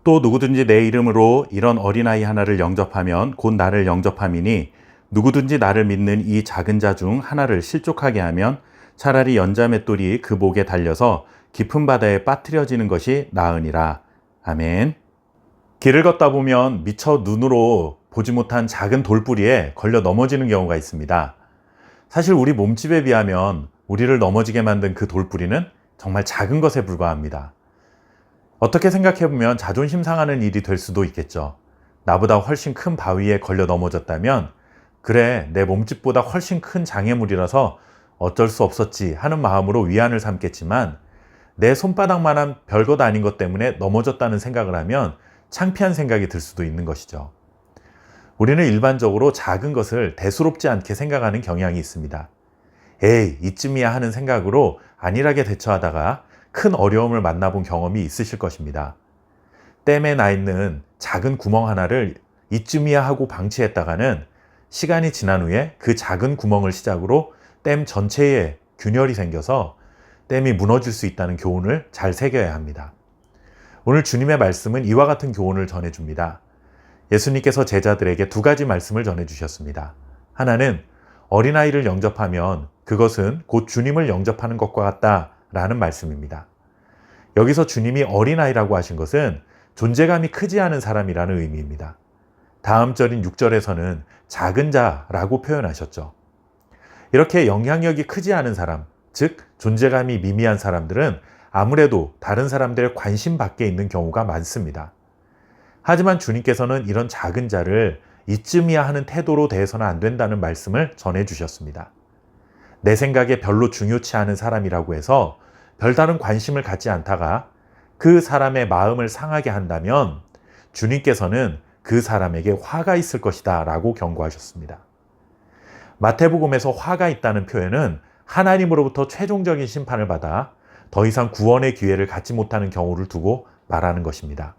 또 누구든지 내 이름으로 이런 어린아이 하나를 영접하면 곧 나를 영접함이니 누구든지 나를 믿는 이 작은 자 중 하나를 실족하게 하면 차라리 연자맷돌이 그 목에 달려서 깊은 바다에 빠뜨려지는 것이 나으니라. 아멘. 길을 걷다 보면 미처 눈으로 보지 못한 작은 돌뿌리에 걸려 넘어지는 경우가 있습니다. 사실 우리 몸집에 비하면 우리를 넘어지게 만든 그 돌뿌리는 정말 작은 것에 불과합니다. 어떻게 생각해보면 자존심 상하는 일이 될 수도 있겠죠. 나보다 훨씬 큰 바위에 걸려 넘어졌다면 그래, 내 몸집보다 훨씬 큰 장애물이라서 어쩔 수 없었지 하는 마음으로 위안을 삼겠지만 내 손바닥만한 별것 아닌 것 때문에 넘어졌다는 생각을 하면 창피한 생각이 들 수도 있는 것이죠. 우리는 일반적으로 작은 것을 대수롭지 않게 생각하는 경향이 있습니다. 에이, 이쯤이야 하는 생각으로 안일하게 대처하다가 큰 어려움을 만나본 경험이 있으실 것입니다. 댐에 나 있는 작은 구멍 하나를 이쯤이야 하고 방치했다가는 시간이 지난 후에 그 작은 구멍을 시작으로 댐 전체에 균열이 생겨서 댐이 무너질 수 있다는 교훈을 잘 새겨야 합니다. 오늘 주님의 말씀은 이와 같은 교훈을 전해줍니다. 예수님께서 제자들에게 두 가지 말씀을 전해주셨습니다. 하나는 어린아이를 영접하면 그것은 곧 주님을 영접하는 것과 같다라는 말씀입니다. 여기서 주님이 어린아이라고 하신 것은 존재감이 크지 않은 사람이라는 의미입니다. 다음 절인 6절에서는 작은 자라고 표현하셨죠. 이렇게 영향력이 크지 않은 사람, 즉 존재감이 미미한 사람들은 아무래도 다른 사람들의 관심 밖에 있는 경우가 많습니다. 하지만 주님께서는 이런 작은 자를 이쯤이야 하는 태도로 대해서는 안 된다는 말씀을 전해주셨습니다. 내 생각에 별로 중요치 않은 사람이라고 해서 별다른 관심을 갖지 않다가 그 사람의 마음을 상하게 한다면 주님께서는 그 사람에게 화가 있을 것이다 라고 경고하셨습니다. 마태복음에서 화가 있다는 표현은 하나님으로부터 최종적인 심판을 받아 더 이상 구원의 기회를 갖지 못하는 경우를 두고 말하는 것입니다.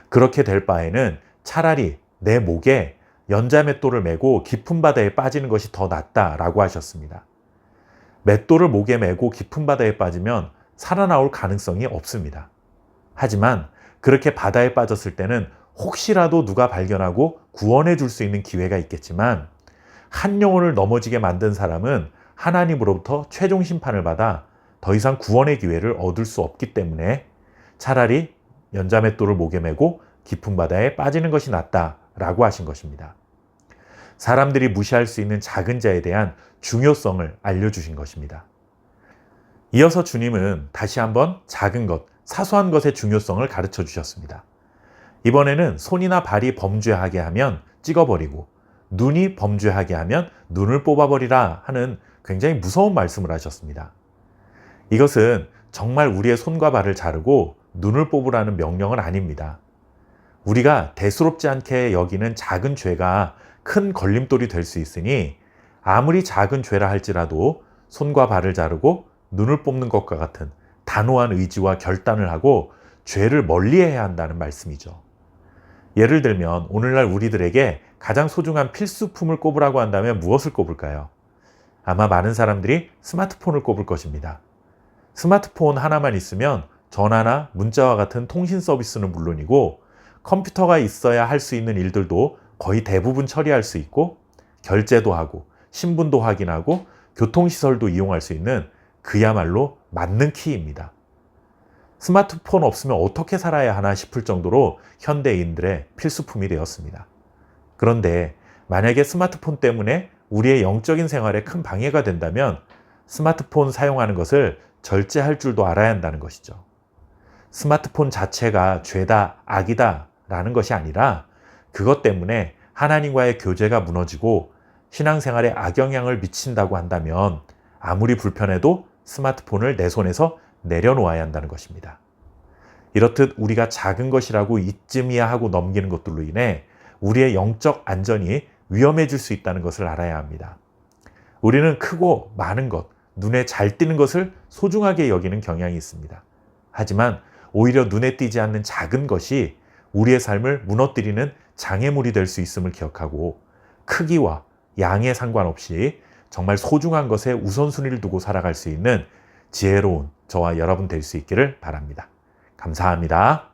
그렇게 될 바에는 차라리 내 목에 연자맷돌을 메고 깊은 바다에 빠지는 것이 더 낫다라고 하셨습니다. 맷돌을 목에 메고 깊은 바다에 빠지면 살아나올 가능성이 없습니다. 하지만 그렇게 바다에 빠졌을 때는 혹시라도 누가 발견하고 구원해 줄 수 있는 기회가 있겠지만 한 영혼을 넘어지게 만든 사람은 하나님으로부터 최종 심판을 받아 더 이상 구원의 기회를 얻을 수 없기 때문에 차라리 연자맷돌을 목에 메고 깊은 바다에 빠지는 것이 낫다라고 하신 것입니다. 사람들이 무시할 수 있는 작은 자에 대한 중요성을 알려주신 것입니다. 이어서 주님은 다시 한번 작은 것, 사소한 것의 중요성을 가르쳐 주셨습니다. 이번에는 손이나 발이 범죄하게 하면 찍어버리고 눈이 범죄하게 하면 눈을 뽑아버리라 하는 굉장히 무서운 말씀을 하셨습니다. 이것은 정말 우리의 손과 발을 자르고 눈을 뽑으라는 명령은 아닙니다. 우리가 대수롭지 않게 여기는 작은 죄가 큰 걸림돌이 될 수 있으니 아무리 작은 죄라 할지라도 손과 발을 자르고 눈을 뽑는 것과 같은 단호한 의지와 결단을 하고 죄를 멀리해야 한다는 말씀이죠. 예를 들면 오늘날 우리들에게 가장 소중한 필수품을 꼽으라고 한다면 무엇을 꼽을까요? 아마 많은 사람들이 스마트폰을 꼽을 것입니다. 스마트폰 하나만 있으면 전화나 문자와 같은 통신 서비스는 물론이고 컴퓨터가 있어야 할 수 있는 일들도 거의 대부분 처리할 수 있고 결제도 하고 신분도 확인하고 교통시설도 이용할 수 있는 그야말로 만능 키입니다. 스마트폰 없으면 어떻게 살아야 하나 싶을 정도로 현대인들의 필수품이 되었습니다. 그런데 만약에 스마트폰 때문에 우리의 영적인 생활에 큰 방해가 된다면 스마트폰 사용하는 것을 절제할 줄도 알아야 한다는 것이죠. 스마트폰 자체가 죄다, 악이다 라는 것이 아니라 그것 때문에 하나님과의 교제가 무너지고 신앙생활에 악영향을 미친다고 한다면 아무리 불편해도 스마트폰을 내 손에서 내려놓아야 한다는 것입니다. 이렇듯 우리가 작은 것이라고 이쯤이야 하고 넘기는 것들로 인해 우리의 영적 안전이 위험해질 수 있다는 것을 알아야 합니다. 우리는 크고 많은 것, 눈에 잘 띄는 것을 소중하게 여기는 경향이 있습니다. 하지만 오히려 눈에 띄지 않는 작은 것이 우리의 삶을 무너뜨리는 장애물이 될 수 있음을 기억하고 크기와 양에 상관없이 정말 소중한 것에 우선순위를 두고 살아갈 수 있는 지혜로운 저와 여러분 될 수 있기를 바랍니다. 감사합니다.